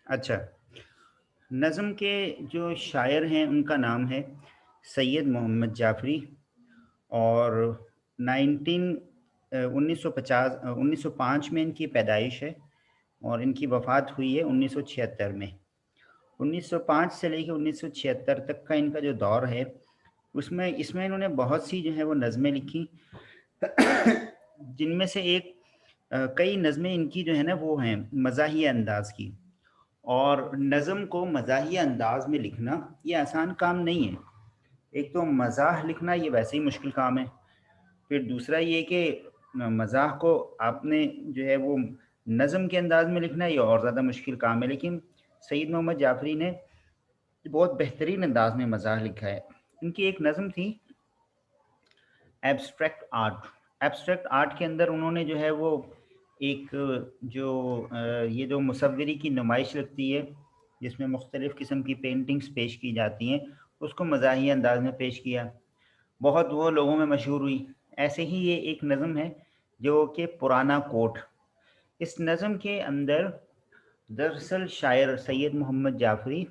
अच्छा, नज़्म के जो शायर हैं उनका नाम है सैयद मोहम्मद जाफ़री। और 19 1950 1905 में इनकी पैदाइश है और इनकी वफ़ात हुई है 1976 में। 1905 से लेके 1976 तक का इनका जो दौर है, उसमें इसमें इन्होंने बहुत सी जो है वो नज़में लिखी। जिनमें से कई नज़में इनकी जो है ना वो हैं मज़ाहिया अंदाज़ की। और नज़म को मज़ाहिया अंदाज़ में लिखना ये आसान काम नहीं है। एक तो मज़ाह लिखना ये वैसे ही मुश्किल काम है, फिर दूसरा ये कि मज़ाह को आपने जो है वो नज़म के अंदाज़ में लिखना ये और ज़्यादा मुश्किल काम है। लेकिन सैयद मोहम्मद जाफ़री ने बहुत बेहतरीन अंदाज़ में मज़ाह लिखा है। इनकी एक नज़म थी एब्स्ट्रैक्ट आर्ट। एब्स्ट्रैक्ट आर्ट के अंदर उन्होंने जो है वो एक जो ये जो मुसव्विरी की नुमाइश लगती है, जिसमें मुख्तलिफ़ किस्म की पेंटिंग्स पेश की जाती हैं, उसको मज़ाहिया अंदाज़ में पेश किया। बहुत वो लोगों में मशहूर हुई। ऐसे ही ये एक नज़म है जो कि पुराना कोट। इस नज़म के अंदर दरअसल शायर सैयद मोहम्मद जाफ़री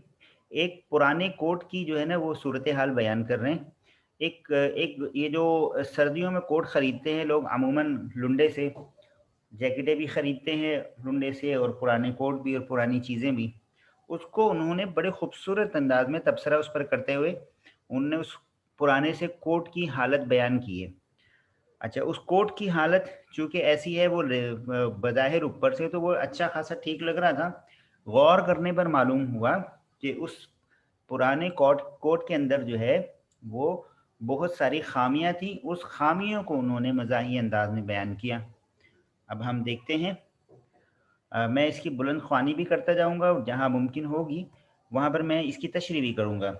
एक पुराने कोट की जो है ना वो सूरत हाल बयान कर रहे हैं। एक एक ये जो सर्दियों में कोट ख़रीदते हैं लोग अमूमन लुंडे से, जैकेटें भी ख़रीदते हैं लुंडे से और पुराने कोट भी और पुरानी चीज़ें भी। उसको उन्होंने बड़े खूबसूरत अंदाज़ में तबसरा उस पर करते हुए उन्होंने उस पुराने से कोट की हालत बयान की है। अच्छा, उस कोट की हालत चूँकि ऐसी है वो बज़ाहिर ऊपर से तो वो अच्छा ख़ासा ठीक लग रहा था। गौर करने पर मालूम हुआ कि उस पुराने कोट कोट के अंदर जो है वो बहुत सारी ख़ामियाँ थी। उस ख़ामियों को उन्होंने मज़ाही अंदाज़ में बयान किया। अब हम देखते हैं। मैं इसकी बुलंद ख़्वानी भी करता जाऊँगा और जहाँ मुमकिन होगी वहाँ पर मैं इसकी तशरीह भी करूँगा।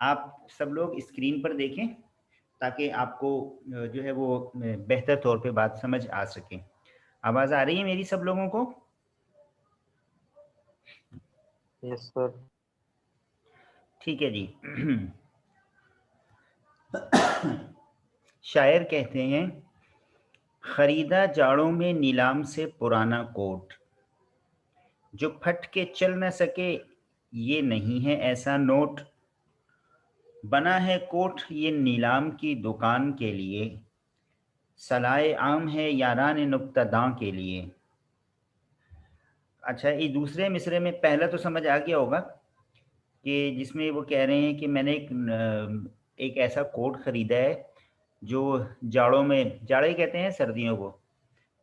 आप सब लोग स्क्रीन पर देखें ताकि आपको जो है वो बेहतर तौर पे बात समझ आ सके। आवाज़ आ रही है मेरी सब लोगों को? Yes sir. ठीक है जी। शायर कहते हैं, खरीदा जाड़ों में नीलाम से पुराना कोट, जो फट के चल न सके ये नहीं है ऐसा नोट, बना है कोट ये नीलाम की दुकान के लिए, सलाए आम है यारान नुक्तादां के लिए। अच्छा, ये दूसरे मिसरे में पहला तो समझ आ गया होगा कि जिसमें वो कह रहे हैं कि मैंने एक ऐसा कोट खरीदा है जो जाड़ों में, जाड़े कहते हैं सर्दियों को,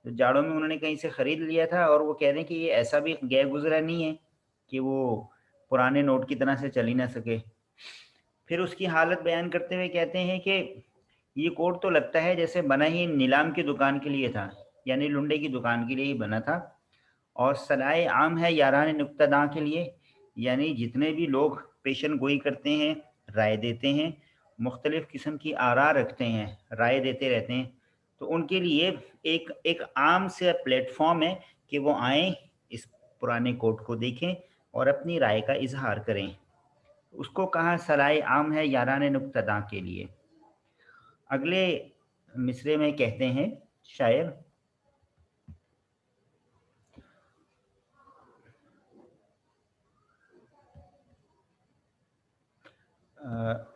तो जाड़ों में उन्होंने कहीं से ख़रीद लिया था और वो कह रहे हैं कि ये ऐसा भी गैर गुज़रा नहीं है कि वो पुराने नोट की तरह से चल ही ना सके। फिर उसकी हालत बयान करते हुए कहते हैं कि ये कोट तो लगता है जैसे बना ही नीलाम की दुकान के लिए था, यानी लुंडे की दुकान के लिए ही बना था। और सलाए आम है यारान नुक्तादां के लिए, यानी जितने भी लोग पेशन गोई करते हैं, राय देते हैं, मुख्तलिफ़ किस्म की आरा रखते हैं, राय देते रहते हैं, तो उनके लिए एक एक आम से प्लेटफ़ॉर्म है कि वो आएँ, इस पुराने कोट को देखें और अपनी राय का इज़हार करें। उसको कहा सलाए आम है यारान नुक्तादां के लिए। अगले मिसरे में कहते हैं शायर, अ,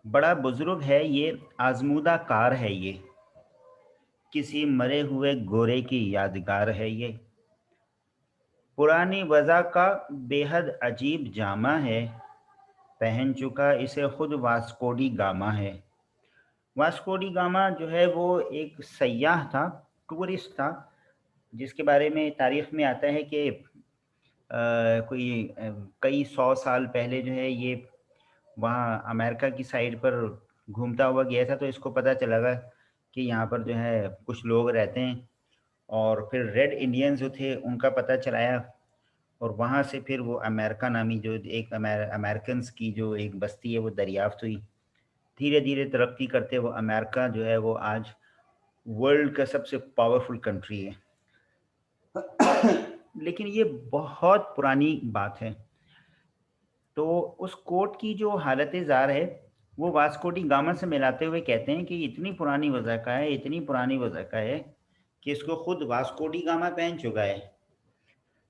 बड़ा बुज़ुर्ग है ये, आज़मूदा कार है ये, किसी मरे हुए गोरे की यादगार है ये, पुरानी वज़ा का बेहद अजीब जामा है, पहन चुका इसे खुद वास्को डी गामा है। वास्को डी गामा जो है वो एक सय्याह था, टूरिस्ट था, जिसके बारे में तारीख़ में आता है कि कई 100 साल पहले जो है ये वहाँ अमेरिका की साइड पर घूमता हुआ गया था, तो इसको पता चला था कि यहाँ पर जो है कुछ लोग रहते हैं। और फिर रेड इंडियंस जो थे उनका पता चलाया और वहाँ से फिर वो अमेरिका नामी जो एक अमेरिकन्स की जो एक बस्ती है वो दरियाफ्त हुई। धीरे धीरे तरक्की करते वो अमेरिका जो है वो आज वर्ल्ड का सबसे पावरफुल कंट्री है। लेकिन ये बहुत पुरानी बात है। तो उस कोट की जो हालत ज़ार है, वो वास्को डी गामा से मिलाते हुए कहते हैं कि इतनी पुरानी वज़ह का है, इतनी पुरानी वज़ह का है कि इसको खुद वास्को डी गामा पहन चुका है।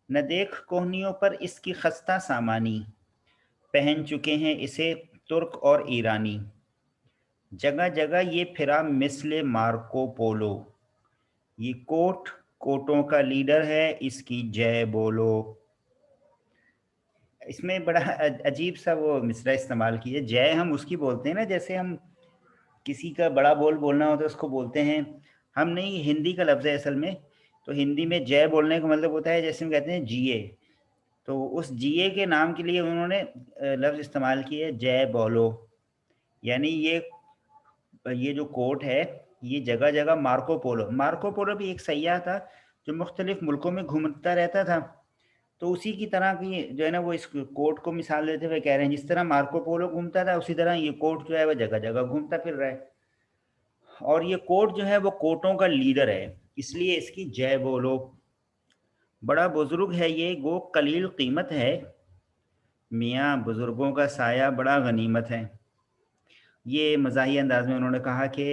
न देख कोहनियों पर इसकी खस्ता सामानी, पहन चुके हैं इसे तुर्क और ईरानी। जगह जगह ये फिरा मिस्ले मार्को पोलो, ये कोट कोटों का लीडर है, इसकी जय बोलो। इसमें बड़ा अजीब सा वो मिसरा इस्तेमाल किया। जय हम उसकी बोलते हैं ना, जैसे हम किसी का बड़ा बोल बोलना होता है उसको बोलते हैं हम, नहीं, हिंदी का लफ्ज़ है असल में। तो हिंदी में जय बोलने का मतलब होता है जैसे हम कहते हैं जिए, तो उस जिए के नाम के लिए उन्होंने लफ्ज़ इस्तेमाल किए जय बोलो। यानी ये जो कोट है, ये जगह जगह मार्को पोलो भी एक सयाह था जो मुख्तलिफ मुल्कों में घूमता रहता था। तो उसी की तरह की जो है ना, वो इस कोट को मिसाल देते हुए कह रहे हैं जिस तरह मार्को पोलो घूमता था, उसी तरह ये कोट जो है वो जगह जगह घूमता फिर रहा है। और ये कोट जो है वो कोटों का लीडर है, इसलिए इसकी जय बोलो। बड़ा बुजुर्ग है ये, गो कलील कीमत है, मियाँ बुजुर्गों का साया बड़ा गनीमत है। ये मज़ाही अंदाज में उन्होंने कहा कि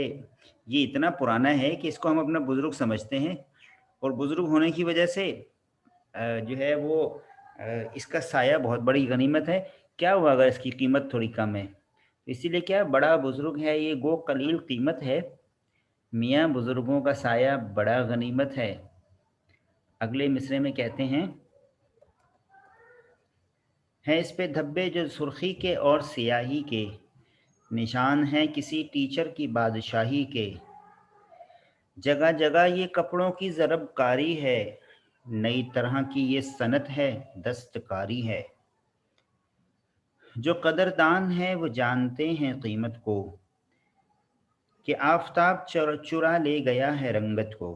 ये इतना पुराना है कि इसको हम अपना बुजुर्ग समझते हैं, और बुजुर्ग होने की वजह से जो है वो इसका साया बहुत बड़ी गनीमत है। क्या हुआ अगर इसकी कीमत थोड़ी कम है? तो इसीलिए क्या, बड़ा बुजुर्ग है ये, गो कलील कीमत है, मियाँ बुजुर्गों का साया बड़ा गनीमत है। अगले मिसरे में कहते हैं इस पे धब्बे जो सुर्खी के और सियाही के, निशान हैं किसी टीचर की बादशाही के। जगह जगह ये कपड़ों की ज़रबकारी है, नई तरह की ये सनत है, दस्तकारी है। जो कदरदान है वो जानते हैं कीमत को, कि आफताब चुरा ले गया है रंगत को।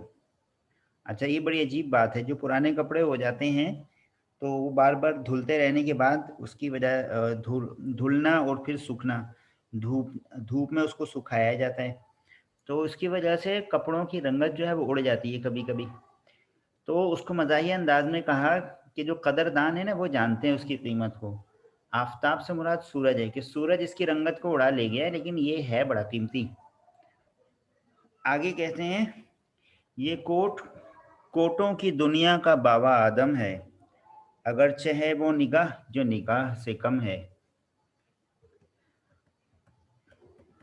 अच्छा, ये बड़ी अजीब बात है, जो पुराने कपड़े हो जाते हैं तो वो बार बार धुलते रहने के बाद उसकी वजह धुलना और फिर सूखना, धूप धूप में उसको सुखाया जाता है, तो उसकी वजह से कपड़ों की रंगत जो है वो उड़ जाती है कभी कभी। तो उसको मज़ाही अंदाज में कहा कि जो कदरदान है ना वो जानते हैं उसकी कीमत को। आफताब से मुराद सूरज है, कि सूरज इसकी रंगत को उड़ा ले गया है, लेकिन ये है बड़ा कीमती। आगे कहते हैं ये कोट कोटों की दुनिया का बाबा आदम है, अगरचे है वो निगाह जो निगाह से कम है।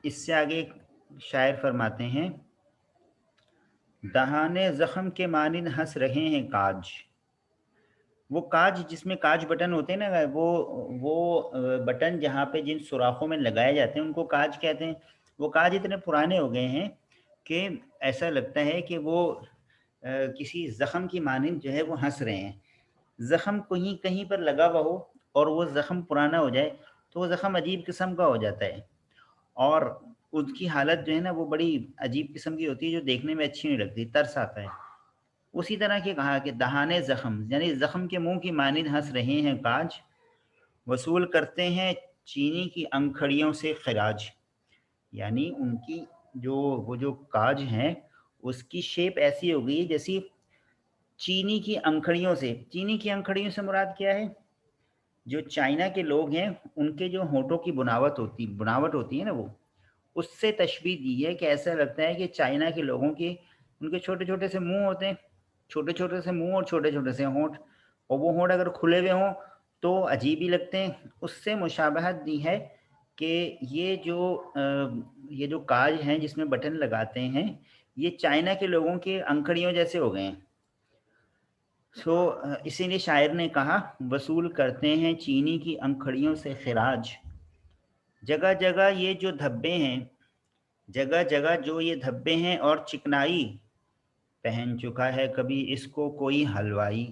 इससे आगे शायर फरमाते हैं, दहाने जख्म के मानिंद हंस रहे हैं काज। वो काज जिसमें काज बटन होते हैं ना, वो बटन जहाँ पे जिन सुराखों में लगाए जाते हैं उनको काज कहते हैं। वो काज इतने पुराने हो गए हैं कि ऐसा लगता है कि वो किसी जख्म की मानिंद जो है वो हंस रहे हैं। जख्म कहीं कहीं पर लगा हुआ हो और वो जख्म पुराना हो जाए तो वो जख्म अजीब किस्म का हो जाता है, और उसकी हालत जो है ना वो बड़ी अजीब किस्म की होती है, जो देखने में अच्छी नहीं लगती, तरस आता है। उसी तरह के कहा कि दहाने ज़ख्म, यानी ज़ख्म के मुंह की मानिंद हंस रहे हैं काज, वसूल करते हैं चीनी की अंखड़ियों से खराज। यानी उनकी जो वो जो काज हैं उसकी शेप ऐसी हो गई है जैसी चीनी की अंखड़ियों से। चीनी की अंखड़ियों से मुराद क्या है? जो चाइना के लोग हैं उनके जो होठों की बुनावट होती है ना, वो उससे तशबीह दी है कि ऐसा लगता है कि चाइना के लोगों के उनके छोटे छोटे से मुंह होते हैं, छोटे छोटे से मुंह और छोटे छोटे से होंठ, और वो होंठ अगर खुले हुए हों तो अजीब ही लगते हैं। उससे मुशाबहत दी है कि ये जो काज हैं जिसमें बटन लगाते हैं, ये चाइना के लोगों के अंकड़ियों जैसे हो गए हैं। इसीलिए शायर ने कहा, वसूल करते हैं चीनी की अंखड़ियों से खराज। जगह जगह ये जो धब्बे हैं, जगह जगह जो ये धब्बे हैं और चिकनाई, पहन चुका है कभी इसको कोई हलवाई।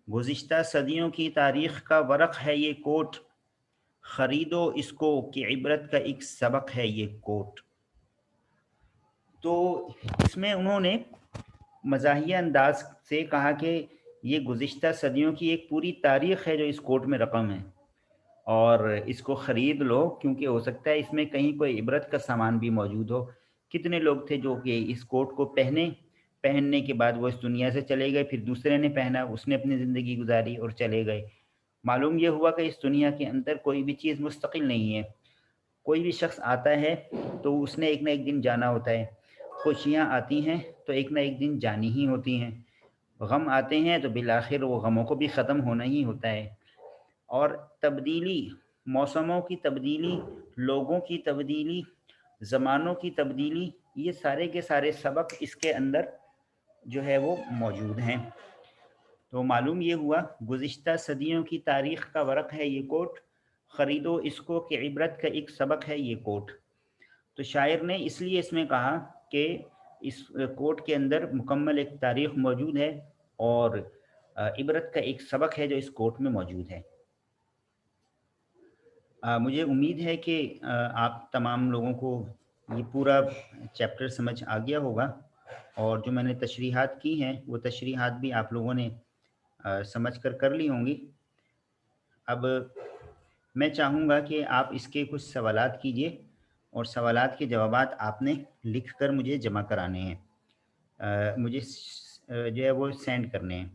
गुज़िश्ता सदियों की तारीख का वरक़ है ये कोट, ख़रीदो इसको कि इबरत का एक सबक है ये कोट। तो इसमें उन्होंने मज़ाहिया अंदाज से कहा कि ये गुज़िश्ता सदियों की एक पूरी तारीख़ है जो इस कोट में रकम है, और इसको ख़रीद लो क्योंकि हो सकता है इसमें कहीं कोई इबरत का सामान भी मौजूद हो। कितने लोग थे जो कि इस कोट को पहनने के बाद वो इस दुनिया से चले गए, फिर दूसरे ने पहना, उसने अपनी ज़िंदगी गुजारी और चले गए। मालूम ये हुआ कि इस दुनिया के अंदर कोई भी चीज़ मुस्तकिल नहीं है। कोई भी शख्स आता है तो उसने एक ना एक दिन जाना होता है। खुशियाँ आती हैं तो एक ना एक दिन जानी ही होती हैं। غم آتے ہیں تو بالآخر وہ غموں کو بھی ختم ہونا ہی ہوتا ہے، اور تبدیلی، موسموں کی تبدیلی، لوگوں کی تبدیلی، زمانوں کی تبدیلی، یہ سارے کے سارے سبق اس کے اندر جو ہے وہ موجود ہیں۔ تو معلوم یہ ہوا گزشتہ صدیوں کی تاریخ کا ورق ہے یہ کوٹ، خریدو اس کو کہ عبرت کا ایک سبق ہے یہ کوٹ۔ تو شاعر نے اس لیے اس میں کہا کہ اس کوٹ کے اندر مکمل ایک تاریخ موجود ہے اور عبرت کا ایک سبق ہے جو اس کوٹ میں موجود ہے۔ مجھے امید ہے کہ آپ تمام لوگوں کو یہ پورا چیپٹر سمجھ آ گیا ہوگا، اور جو میں نے تشریحات کی ہیں وہ تشریحات بھی آپ لوگوں نے سمجھ کر لی ہوں گی۔ اب میں چاہوں گا کہ آپ اس کے کچھ سوالات کیجئے، اور سوالات کے جوابات آپ نے لکھ کر مجھے جمع کرانے ہیں، مجھے جو ہے وہ سینڈ کرنے ہیں۔